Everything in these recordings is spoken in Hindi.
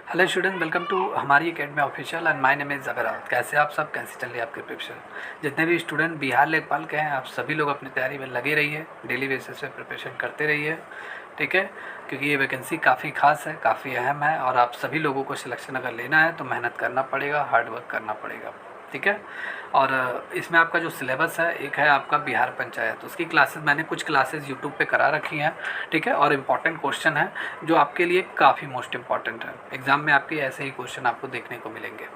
हेलो स्टूडेंट, वेलकम टू हमारी academy official and my name is Zabir. कैसे आप सब, कैसे चल रही है आपकी प्रिपरेशन? जितने भी स्टूडेंट बिहार लेखपाल के हैं, आप सभी लोग अपनी तैयारी में लगे रहिए, डेली बेसिस पे प्रिपरेशन करते रहिए, ठीक है। क्योंकि ये वैकेंसी काफ़ी खास है, काफ़ी अहम है और आप सभी लोगों को सिलेक्शन अगर लेना है तो मेहनत करना पड़ेगा, हार्ड वर्क करना पड़ेगा, ठीक है। और इसमें आपका जो सिलेबस है, एक है आपका बिहार पंचायत, उसकी क्लासेस मैंने कुछ क्लासेस यूट्यूब पे करा रखी हैं, ठीक है। और इम्पॉर्टेंट क्वेश्चन है जो आपके लिए काफ़ी मोस्ट इम्पॉर्टेंट है, एग्ज़ाम में आपके ऐसे ही क्वेश्चन आपको देखने को मिलेंगे,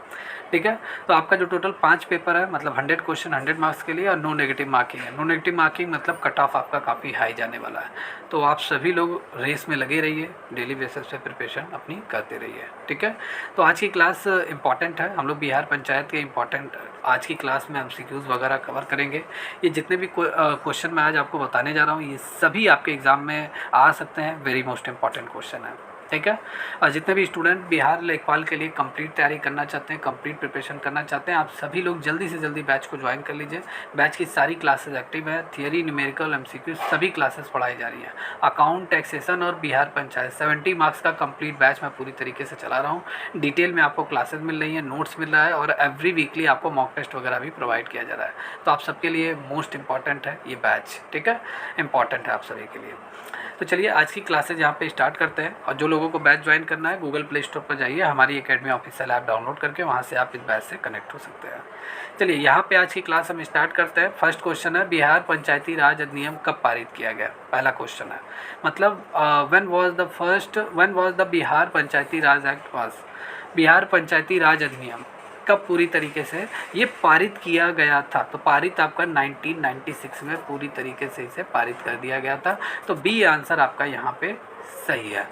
ठीक है। तो आपका जो टोटल 5 पेपर है, मतलब 100 क्वेश्चन 100 मार्क्स के लिए और नो नेगेटिव मार्किंग है। नो नेगेटिव मार्किंग मतलब कट ऑफ आपका काफ़ी हाई जाने वाला है। तो आप सभी लोग रेस में लगे रहिए, डेली बेसिस पे प्रिपरेशन अपनी करते रहिए, ठीक है। तो आज की क्लास इंपॉर्टेंट है, हम लोग बिहार पंचायत के इंपॉर्टेंट आज की क्लास में MCQs वगैरह कवर करेंगे। ये जितने भी क्वेश्चन मैं आज आपको बताने जा रहा हूँ, ये सभी आपके एग्ज़ाम में आ सकते हैं, वेरी मोस्ट इंपॉर्टेंट क्वेश्चन है, ठीक है। और जितने भी स्टूडेंट बिहार लेखपाल के लिए कंप्लीट तैयारी करना चाहते हैं, कंप्लीट प्रिपरेशन करना चाहते हैं, आप सभी लोग जल्दी से जल्दी बैच को ज्वाइन कर लीजिए। बैच की सारी क्लासेस एक्टिव है, थियरी, न्यूमेरिकल, MCQ सभी क्लासेस पढ़ाई जा रही हैं। अकाउंट, टैक्सेशन और बिहार पंचायत 70 मार्क्स का कंप्लीट बैच मैं पूरी तरीके से चला रहा हूँ। डिटेल में आपको क्लासेस मिल रही हैं, नोट्स मिल रहा है और एवरी वीकली आपको मॉक टेस्ट वगैरह भी प्रोवाइड किया जा रहा है। तो आप सबके लिए मोस्ट इंपॉर्टेंट है ये बैच, ठीक है, इंपॉर्टेंट है आप सभी के लिए। तो चलिए आज की क्लासेज यहाँ पे स्टार्ट करते हैं। और जो लोगों को बैच ज्वाइन करना है, गूगल प्ले स्टोर पर जाइए, हमारी एकेडमी ऑफिशियल ऐप डाउनलोड करके वहाँ से आप इस बैच से कनेक्ट हो सकते हैं। चलिए यहाँ पे आज की क्लास हम स्टार्ट करते हैं। फर्स्ट क्वेश्चन है, बिहार पंचायती राज अधिनियम कब पारित किया गया? पहला क्वेश्चन है, मतलब when was the Bihar Panchayati Raj act was, Bihar Panchayati Raj अधिनियम कब पूरी तरीके से ये पारित किया गया था? तो पारित आपका 1996 में पूरी तरीके से इसे पारित कर दिया गया था। तो बी आंसर आपका यहाँ पे सही है,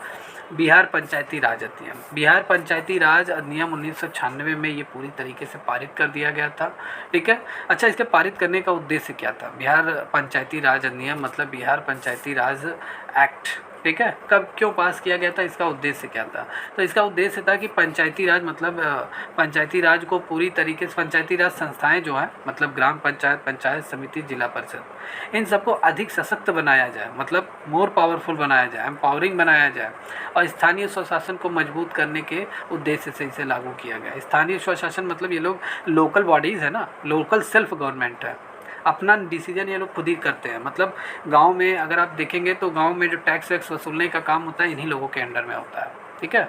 बिहार पंचायती राज अधिनियम। बिहार पंचायती राज अधिनियम 1996 में ये पूरी तरीके से पारित कर दिया गया था, ठीक है। अच्छा, इसके पारित करने का उद्देश्य क्या था? बिहार पंचायती राज अधिनियम मतलब बिहार पंचायती राज एक्ट, ठीक है, कब क्यों पास किया गया था, इसका उद्देश्य क्या था? तो इसका उद्देश्य था कि पंचायती राज मतलब पंचायती राज को पूरी तरीके से, पंचायती राज संस्थाएं जो हैं, मतलब ग्राम पंचायत, पंचायत समिति, जिला परिषद, इन सबको अधिक सशक्त बनाया जाए, मतलब मोर पावरफुल बनाया जाए, एम्पावरिंग बनाया जाए और स्थानीय स्वशासन को मजबूत करने के उद्देश्य से इसे लागू किया गया। स्थानीय स्वशासन मतलब ये लोग लोकल बॉडीज़ है ना, लोकल सेल्फ गवर्नमेंट है, अपना डिसीजन ये लोग खुद ही करते हैं। मतलब गांव में अगर आप देखेंगे तो गांव में जो टैक्स वैक्स वसूलने का काम होता है इन्हीं लोगों के अंडर में होता है, ठीक है।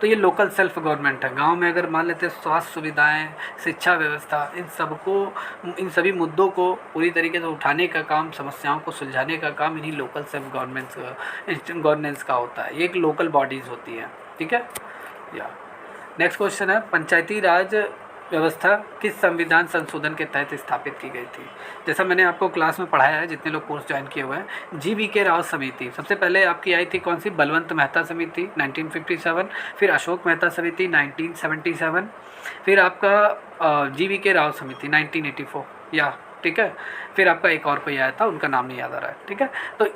तो ये लोकल सेल्फ गवर्नमेंट है। गांव में अगर मान लेते हैं स्वास्थ्य सुविधाएं, शिक्षा व्यवस्था, इन सभी मुद्दों को पूरी तरीके से उठाने का काम, समस्याओं को सुलझाने का काम इन्हीं लोकल सेल्फ गवर्नेंस का होता है। ये एक लोकल बॉडीज़ होती है, ठीक है। या नेक्स्ट क्वेश्चन है, पंचायती राज व्यवस्था किस संविधान संशोधन के तहत स्थापित की गई थी? जैसा मैंने आपको क्लास में पढ़ाया है, जितने लोग कोर्स ज्वाइन किए हुए हैं, GVK राव समिति सबसे पहले आपकी आई थी कौन सी? बलवंत मेहता समिति 1957, फिर अशोक मेहता समिति 1977, फिर आपका GVK राव समिति 1984, या ठीक है। फिर आपका एक और कोई आया था, उनका नाम नहीं याद आ रहा है, ठीक है। तो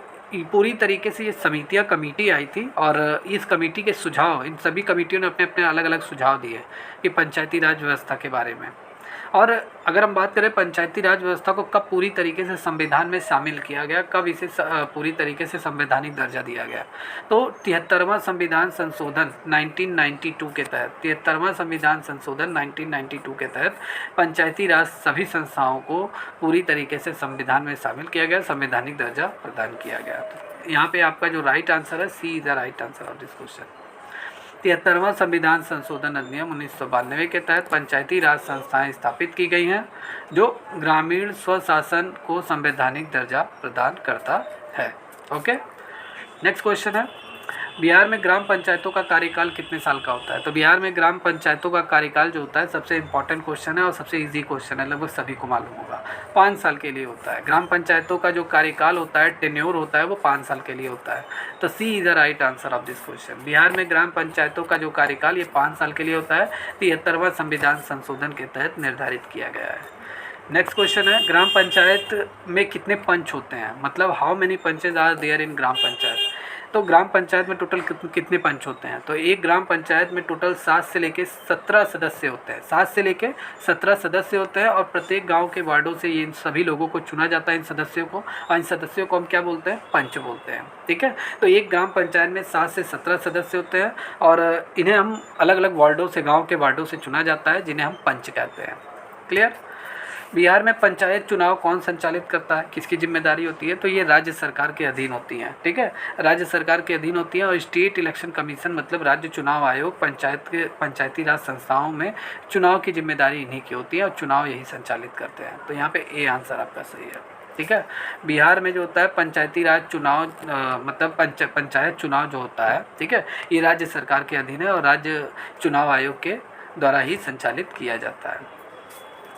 पूरी तरीके से ये समितियाँ, कमेटी आई थी और इस कमेटी के सुझाव, इन सभी कमेटियों ने अपने अपने अलग अलग सुझाव दिए कि पंचायती राज व्यवस्था के बारे में। और अगर हम बात करें पंचायती राज व्यवस्था को कब पूरी तरीके से संविधान में शामिल किया गया, कब इसे पूरी तरीके से संवैधानिक दर्जा दिया गया, तो 73वां संविधान संशोधन 1992 के तहत, 73वां संविधान संशोधन 1992 के तहत पंचायती राज सभी संस्थाओं को पूरी तरीके से संविधान में शामिल किया गया, संवैधानिक दर्जा प्रदान किया गया। तो यहाँ पे आपका जो राइट आंसर है, C is the right answer of this question. 73वां संविधान संशोधन अधिनियम 1992 के तहत पंचायती राज संस्थाएं स्थापित की गई हैं जो ग्रामीण स्वशासन को संवैधानिक दर्जा प्रदान करता है। ओके, नेक्स्ट क्वेश्चन है, बिहार में ग्राम पंचायतों का कार्यकाल कितने साल का होता है? तो बिहार में ग्राम पंचायतों का कार्यकाल जो होता है, सबसे इंपॉर्टेंट क्वेश्चन है और सबसे इजी क्वेश्चन है, लगभग सभी को मालूम होगा, 5 साल के लिए होता है। ग्राम पंचायतों का जो कार्यकाल होता है, टेन्योर होता है, वो 5 साल के लिए होता है। तो C is the right answer of this question. Bihar में ग्राम पंचायतों का जो कार्यकाल ये 5 साल के लिए होता है, 73वां संविधान संशोधन के तहत निर्धारित किया गया है। नेक्स्ट क्वेश्चन है, ग्राम पंचायत में कितने पंच होते हैं? मतलब how many panches are there in gram panchayat? तो ग्राम पंचायत में टोटल कितने पंच होते हैं? तो एक ग्राम पंचायत में टोटल 7 से लेके 17 सदस्य होते हैं। 7 से लेके 17 सदस्य होते हैं और प्रत्येक गांव के वार्डों से इन सभी लोगों को चुना जाता है, इन सदस्यों को, और इन सदस्यों को हम क्या बोलते हैं? पंच बोलते हैं। ठीक है, तो एक ग्राम पंचायत में 7 से 17 सदस्य होते हैं और इन्हें हम अलग अलग वार्डों से, गाँव के वार्डों से चुना जाता है, जिन्हें हम पंच कहते हैं। क्लियर? बिहार में पंचायत चुनाव कौन संचालित करता है, किसकी जिम्मेदारी होती है? तो ये राज्य सरकार के अधीन होती हैं। ठीक है, राज्य सरकार के अधीन होती हैं और स्टेट इलेक्शन कमीशन मतलब राज्य चुनाव आयोग पंचायती राज संस्थाओं में चुनाव की जिम्मेदारी इन्हीं की होती है और चुनाव यही संचालित करते हैं। तो यहाँ पे ए आंसर आपका सही है। ठीक है, बिहार में जो होता है पंचायती राज चुनाव मतलब पंचायत चुनाव जो होता है, ठीक है, ये राज्य सरकार के अधीन है और राज्य चुनाव आयोग के द्वारा ही संचालित किया जाता है।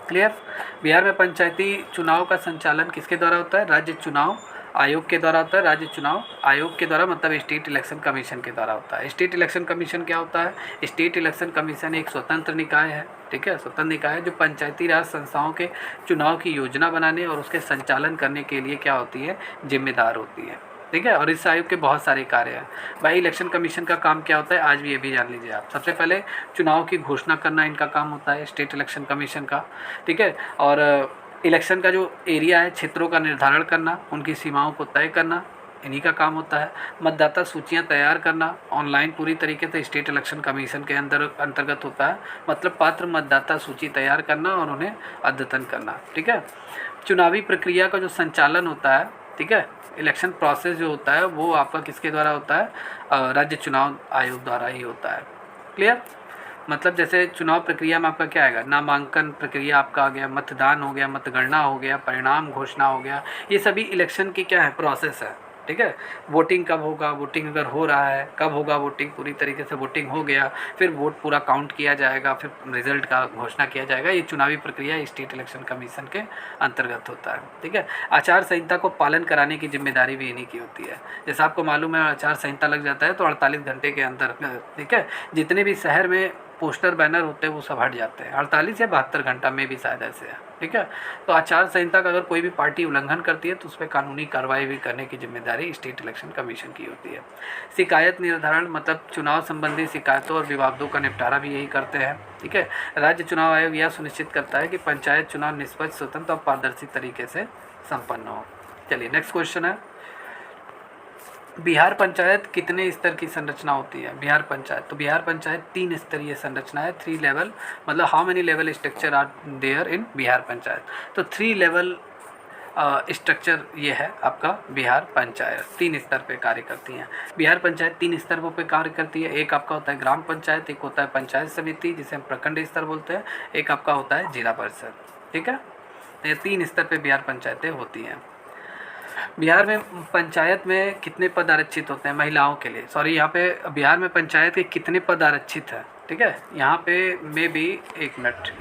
क्लियर? बिहार में पंचायती चुनाव का संचालन किसके द्वारा होता है? राज्य चुनाव आयोग के द्वारा होता है। राज्य चुनाव आयोग के द्वारा मतलब स्टेट इलेक्शन कमीशन के द्वारा होता है। स्टेट इलेक्शन कमीशन क्या होता है? स्टेट इलेक्शन कमीशन एक स्वतंत्र निकाय है। ठीक है, स्वतंत्र निकाय है जो पंचायती राज संस्थाओं के चुनाव की योजना बनाने और उसके संचालन करने के लिए क्या होती है? जिम्मेदार होती है। ठीक है, और इस आयोग के बहुत सारे कार्य हैं। भाई इलेक्शन कमीशन का काम क्या होता है, आज भी ये भी जान लीजिए आप। सबसे पहले चुनाव की घोषणा करना इनका काम होता है, स्टेट इलेक्शन कमीशन का। ठीक है, और इलेक्शन का जो एरिया है, क्षेत्रों का निर्धारण करना, उनकी सीमाओं को तय करना, इन्हीं का काम होता है। मतदाता सूचियां तैयार करना ऑनलाइन पूरी तरीके से स्टेट इलेक्शन कमीशन के अंतर्गत होता है, मतलब पात्र मतदाता सूची तैयार करना और उन्हें अद्यतन करना। ठीक है, चुनावी प्रक्रिया का जो संचालन होता है, ठीक है, इलेक्शन प्रोसेस जो होता है वो आपका किसके द्वारा होता है? राज्य चुनाव आयोग द्वारा ही होता है। क्लियर? मतलब जैसे चुनाव प्रक्रिया में आपका क्या आएगा? नामांकन प्रक्रिया आपका आ गया, मतदान हो गया, मतगणना हो गया, परिणाम घोषणा हो गया, ये सभी इलेक्शन की क्या है? प्रोसेस है। ठीक है, वोटिंग कब होगा, वोटिंग अगर हो रहा है कब होगा, वोटिंग पूरी तरीके से वोटिंग हो गया, फिर वोट पूरा काउंट किया जाएगा, फिर रिजल्ट का घोषणा किया जाएगा। ये चुनावी प्रक्रिया स्टेट इलेक्शन कमीशन के अंतर्गत होता है। ठीक है, आचार संहिता को पालन कराने की जिम्मेदारी भी इन्हीं की होती है। जैसे आपको मालूम है आचार संहिता लग जाता है तो 48 घंटे के अंदर, ठीक है, जितने भी शहर में पोस्टर बैनर होते हैं वो सब हट जाते हैं। 48 या 72 घंटा में भी शायद ऐसे है। ठीक है, तो आचार संहिता का अगर कोई भी पार्टी उल्लंघन करती है तो उस पर कानूनी कार्रवाई भी करने की जिम्मेदारी स्टेट इलेक्शन कमीशन की होती है। शिकायत निर्धारण मतलब चुनाव संबंधी शिकायतों और विवादों का निपटारा भी यही करते हैं। ठीक है, राज्य चुनाव आयोग यह सुनिश्चित करता है कि पंचायत चुनाव निष्पक्ष, स्वतंत्र और पारदर्शी तरीके से संपन्न हो। चलिए नेक्स्ट क्वेश्चन है, बिहार पंचायत कितने स्तर की संरचना होती है? बिहार पंचायत, तो बिहार पंचायत 3 स्तरीय संरचना है, 3 लेवल, मतलब how many level structure are there in Bihar panchayat? तो 3 लेवल स्ट्रक्चर ये है आपका बिहार पंचायत, 3 स्तर पे कार्य करती हैं। बिहार पंचायत 3 स्तरों पे कार्य करती है। एक आपका होता है ग्राम पंचायत, एक होता है पंचायत समिति जिसे हम प्रखंड स्तर बोलते हैं, एक आपका होता है जिला परिषद। ठीक है, तो ये 3 स्तर पे बिहार पंचायतें होती हैं। बिहार में पंचायत में कितने पद आरक्षित होते हैं महिलाओं के लिए? सॉरी, यहाँ पे बिहार में पंचायत के कितने पद आरक्षित है? ठीक है, यहाँ पे मे भी 1 मिनट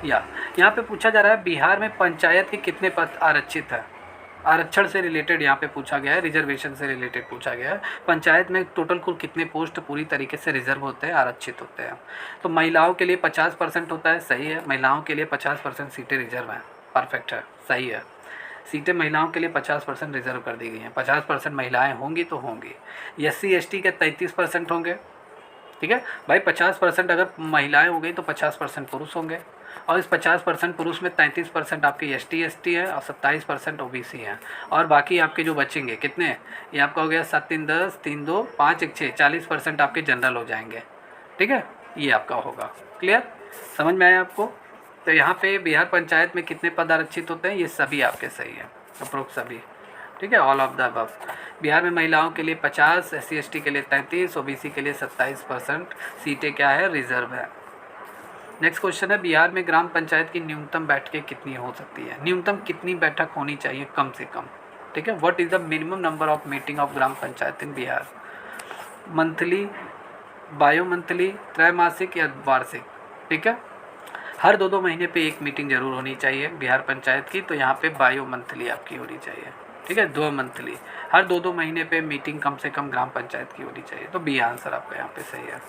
यहाँ पे पूछा जा रहा है बिहार में पंचायत के कितने पद आरक्षित है। आरक्षण से रिलेटेड यहाँ पे पूछा गया है, रिजर्वेशन से रिलेटेड पूछा गया है। पंचायत में टोटल कुल कितने पोस्ट पूरी तरीके से रिजर्व होते हैं, आरक्षित होते हैं? तो महिलाओं के लिए 50% होता है, सही है। महिलाओं के लिए 50% सीटें रिजर्व हैं, परफेक्ट है, सही है। सीटें महिलाओं के लिए 50% रिजर्व कर दी गई हैं। 50% महिलाएं होंगी तो होंगी। SC ST के 33% होंगे। ठीक है भाई, 50% अगर महिलाएं हो गई तो 50% पुरुष होंगे, और इस 50% पुरुष में 33% आपके ST ST हैं और 27% OBC हैं, और बाकी आपके जो बचेंगे कितने, ये आपका हो गया 7 3 10 3 2 5 1 6, 40% आपके जनरल हो जाएंगे। ठीक है, ये आपका होगा। क्लियर, समझ में आया आपको? तो यहाँ पे बिहार पंचायत में कितने पद आरक्षित होते हैं? ये सभी आपके सही है, अप्रोक्स सभी। ठीक है, all of the above. Bihar में महिलाओं के लिए 50, SC ST के लिए 33, OBC के लिए 27% सीटें क्या है, रिजर्व है। नेक्स्ट क्वेश्चन है, बिहार में ग्राम पंचायत की न्यूनतम बैठकें कितनी हो सकती है? न्यूनतम कितनी बैठक होनी चाहिए कम से कम? ठीक है, what is the minimum number of meeting of gram panchayat in Bihar? Monthly, bio monthly, त्रैमासिक या वार्षिक? ठीक है, हर 2-2 महीने पे एक मीटिंग जरूर होनी चाहिए बिहार पंचायत की, तो यहाँ पे बायो मंथली आपकी होनी चाहिए। ठीक है, 2 मंथली, हर 2-2 महीने पे मीटिंग कम से कम ग्राम पंचायत की होनी चाहिए। तो बी आंसर आपका यहाँ पे सही है।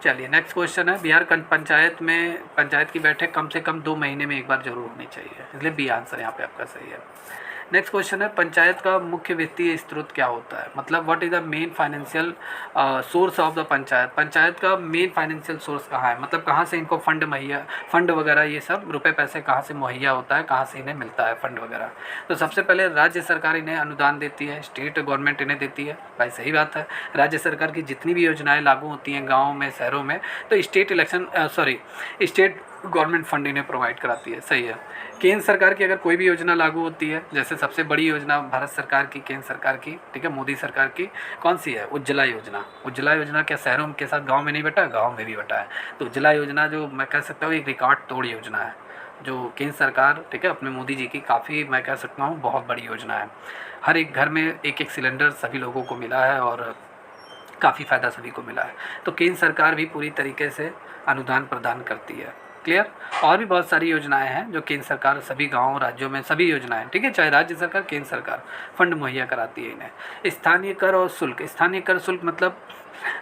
चलिए नेक्स्ट क्वेश्चन है, बिहार पंचायत में पंचायत की बैठक कम से कम 2 महीने में एक बार जरूर होनी चाहिए, इसलिए बी आंसर यहाँ पे आपका सही है। नेक्स्ट क्वेश्चन है, पंचायत का मुख्य वित्तीय स्रोत क्या होता है, मतलब what is the main financial source of the panchayat. Panchayat का मेन फाइनेंशियल सोर्स कहाँ है, मतलब कहाँ से इनको फंड वगैरह ये सब रुपए पैसे कहाँ से मुहैया होता है, कहाँ से इन्हें मिलता है फंड वगैरह। तो सबसे पहले राज्य सरकार इन्हें अनुदान देती है, स्टेट गवर्नमेंट इन्हें देती है। भाई सही बात है, राज्य सरकार की जितनी भी योजनाएँ लागू होती हैं गाँव में शहरों में, तो स्टेट गवर्नमेंट फंड इन्हें प्रोवाइड कराती है। सही है। केंद्र सरकार की अगर कोई भी योजना लागू होती है, जैसे सबसे बड़ी योजना भारत सरकार की, केंद्र सरकार की, ठीक है, मोदी सरकार की, कौन सी है, उज्ज्वला योजना। उज्ज्वला योजना क्या शहरों के साथ गांव में नहीं बटा, गांव में भी बटा है। तो उज्ज्वला योजना जो मैं कह सकता हूँ एक रिकॉर्ड तोड़ योजना है, जो केंद्र सरकार, ठीक है, अपने मोदी जी की काफ़ी, मैं कह सकता हूँ बहुत बड़ी योजना है। हर एक घर में एक सिलेंडर सभी लोगों को मिला है और काफ़ी फ़ायदा सभी को मिला है। तो केंद्र सरकार भी पूरी तरीके से अनुदान प्रदान करती है। क्लियर। और भी बहुत सारी योजनाएं हैं जो केंद्र सरकार सभी गाँव राज्यों में सभी योजनाएं, ठीक है, चाहे राज्य सरकार केंद्र सरकार फंड मुहैया कराती है इन्हें। स्थानीय कर और शुल्क। स्थानीय कर शुल्क मतलब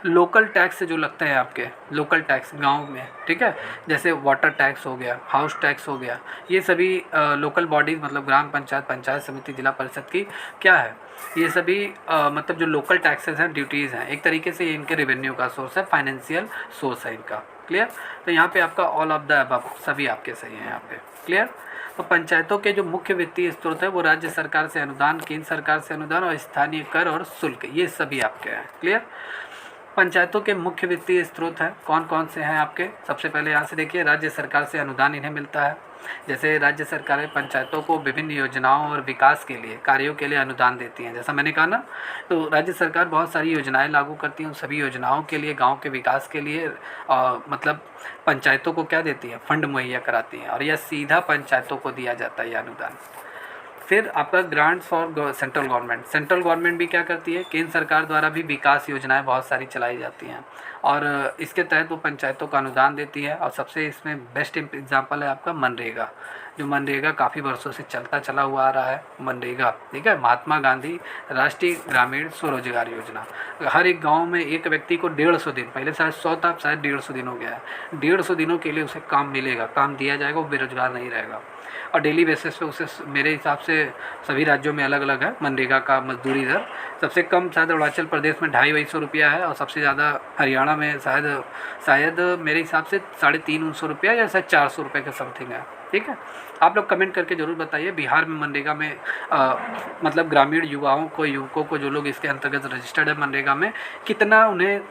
लोकल टैक्स जो लगते हैं आपके, लोकल टैक्स गांव में, ठीक है, जैसे वाटर टैक्स हो गया, हाउस टैक्स हो गया, ये सभी लोकल बॉडीज़ मतलब ग्राम पंचायत, पंचायत समिति, जिला परिषद की क्या है, ये सभी मतलब जो लोकल टैक्सेस हैं, ड्यूटीज़ हैं, एक तरीके से ये इनके रेवेन्यू का सोर्स है, फाइनेंशियल सोर्स है इनका। क्लियर। तो यहाँ पे आपका ऑल ऑफ द अबव सभी आपके सही हैं यहाँ पे। क्लियर। तो पंचायतों के जो मुख्य वित्तीय स्रोत है वो राज्य सरकार से अनुदान, केंद्र सरकार से अनुदान और स्थानीय कर और शुल्क, ये सभी आपके हैं। क्लियर। पंचायतों के मुख्य वित्तीय स्रोत हैं कौन कौन से हैं आपके, सबसे पहले यहाँ से देखिए, राज्य सरकार से अनुदान इन्हें मिलता है। जैसे राज्य सरकारें पंचायतों को विभिन्न योजनाओं और विकास के लिए, कार्यों के लिए अनुदान देती हैं, जैसा मैंने कहा ना, तो राज्य सरकार बहुत सारी योजनाएं लागू करती हैं, उन सभी योजनाओं के लिए, गांव के विकास के लिए मतलब पंचायतों को क्या देती है, फंड मुहैया कराती हैं, और यह सीधा पंचायतों को दिया जाता है यह अनुदान। फिर आपका grants for central government. Central government भी क्या करती है, केंद्र सरकार द्वारा भी विकास योजनाएं बहुत सारी चलाई जाती हैं और इसके तहत वो पंचायतों को अनुदान देती है। और सबसे इसमें बेस्ट एग्जांपल है आपका मनरेगा, जो मनरेगा काफ़ी वर्षों से चलता चला हुआ आ रहा है मनरेगा, ठीक है, महात्मा गांधी राष्ट्रीय ग्रामीण स्वरोजगार योजना। हर एक गाँव में एक व्यक्ति को 150 दिन, पहले शायद 100 था, शायद 150 दिन हो गया है, 150 दिनों के लिए उसे काम मिलेगा, काम दिया जाएगा, वो बेरोजगार नहीं रहेगा। और डेली बेसिस पे उसे, मेरे हिसाब से सभी राज्यों में अलग अलग है मनरेगा का मजदूरी दर। सबसे कम शायद अरुणाचल प्रदेश में 250 रुपया है और सबसे ज़्यादा हरियाणा में शायद मेरे हिसाब से 350 रुपया या शायद 400 रुपये के समथिंग है। ठीक है, आप लोग कमेंट करके ज़रूर बताइए बिहार में मनरेगा में मतलब ग्रामीण युवकों को जो लोग इसके अंतर्गत रजिस्टर्ड है मनरेगा में, कितना उन्हें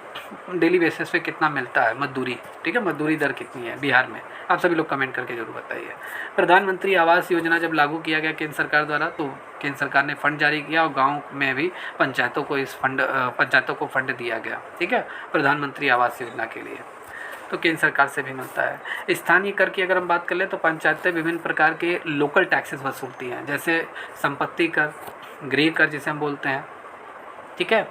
डेली बेसिस पे कितना मिलता है मजदूरी, ठीक है, मजदूरी दर कितनी है बिहार में, आप सभी लोग कमेंट करके ज़रूर बताइए। प्रधानमंत्री आवास योजना जब लागू किया गया केंद्र सरकार द्वारा, तो केंद्र सरकार ने फंड जारी किया और गाँव में भी पंचायतों को फंड दिया गया, ठीक है, प्रधानमंत्री आवास योजना के लिए, तो केंद्र सरकार से भी मिलता है। स्थानीय कर की अगर हम बात कर ले तो पंचायतें विभिन्न प्रकार के लोकल टैक्सेस वसूलती हैं, जैसे संपत्ति कर, गृह कर जिसे हम बोलते हैं, ठीक है,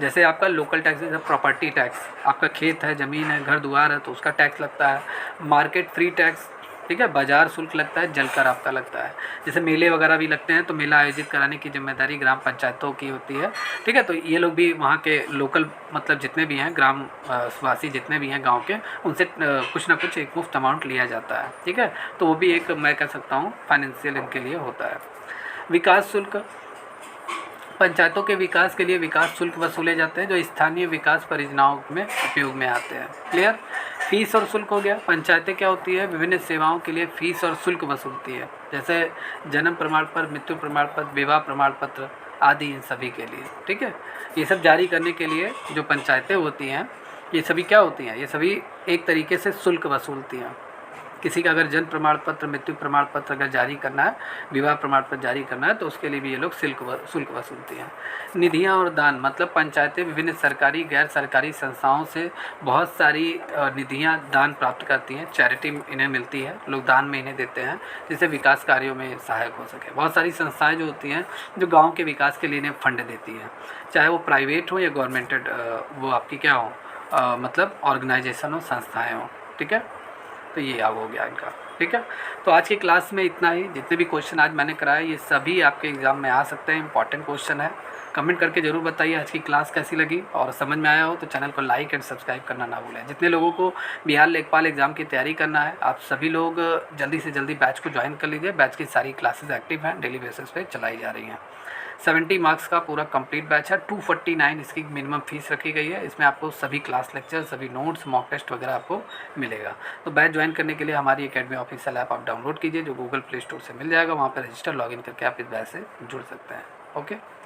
जैसे आपका लोकल टैक्स है प्रॉपर्टी टैक्स, आपका खेत है, ज़मीन है, घर दुआर है तो उसका टैक्स लगता है। मार्केट फ्री टैक्स, ठीक है, बाजार शुल्क लगता है, जल कर आपका लगता है। जैसे मेले वगैरह भी लगते हैं तो मेला आयोजित कराने की जिम्मेदारी ग्राम पंचायतों की होती है, ठीक है, तो ये लोग भी वहाँ के लोकल मतलब जितने भी हैं ग्राम वासी जितने भी हैं गांव के, उनसे कुछ ना कुछ एक मुफ्त अमाउंट लिया जाता है, ठीक है, तो वो भी एक मैं कह सकता हूँ फाइनेंशियल इनके लिए होता है। विकास शुल्क, पंचायतों के विकास के लिए विकास शुल्क वसूले जाते हैं जो स्थानीय विकास परियोजनाओं में उपयोग में आते हैं। क्लियर। फीस और शुल्क हो गया, पंचायतें क्या होती है विभिन्न सेवाओं के लिए फ़ीस और शुल्क वसूलती है, जैसे जन्म प्रमाण पत्र, मृत्यु प्रमाण पत्र, विवाह प्रमाण पत्र आदि, इन सभी के लिए, ठीक है, ये सब जारी करने के लिए जो पंचायतें होती हैं ये सभी क्या होती हैं, ये सभी एक तरीके से शुल्क वसूलती हैं। किसी का अगर जन्म प्रमाण पत्र, मृत्यु प्रमाण पत्र अगर जारी करना है, विवाह प्रमाण पत्र जारी करना है तो उसके लिए भी ये लोग शुल्क वसूलते हैं। निधियां और दान, मतलब पंचायतें विभिन्न सरकारी गैर सरकारी संस्थाओं से बहुत सारी निधियां दान प्राप्त करती हैं, चैरिटी इन्हें मिलती है, लोग दान में इन्हें देते हैं जिससे विकास कार्यों में सहायक हो सके। बहुत सारी संस्थाएँ जो होती हैं जो गाँव के विकास के लिए इन्हें फंड देती हैं, चाहे वो प्राइवेट हो या गवर्नमेंटेड वो आपकी क्या हो मतलब ऑर्गेनाइजेशन हो, संस्थाएँ हों, ठीक है। तो ये हो गया इनका, ठीक है। तो आज की क्लास में इतना ही। जितने भी क्वेश्चन आज मैंने कराए ये सभी आपके एग्ज़ाम में आ सकते हैं, इंपॉर्टेंट क्वेश्चन है। कमेंट करके ज़रूर बताइए आज की क्लास कैसी लगी, और समझ में आया हो तो चैनल को लाइक एंड सब्सक्राइब करना ना भूलें। जितने लोगों को बिहार लेखपाल एग्ज़ाम की तैयारी करना है, आप सभी लोग जल्दी से जल्दी बैच को ज्वाइन कर लीजिए। बैच की सारी क्लासेस एक्टिव हैं, डेली बेसिस पे चलाई जा रही हैं। 70 मार्क्स का पूरा कंप्लीट बैच है। 249 इसकी मिनिमम फ़ीस रखी गई है। इसमें आपको सभी क्लास लेक्चर, सभी नोट्स, मॉक टेस्ट वगैरह आपको मिलेगा। तो बैच ज्वाइन करने के लिए हमारी एकेडमी ऑफिशियल ऐप आप डाउनलोड कीजिए, जो गूगल प्ले स्टोर से मिल जाएगा। वहाँ पर रजिस्टर, लॉगिन करके आप इस बैच से जुड़ सकते हैं। ओके।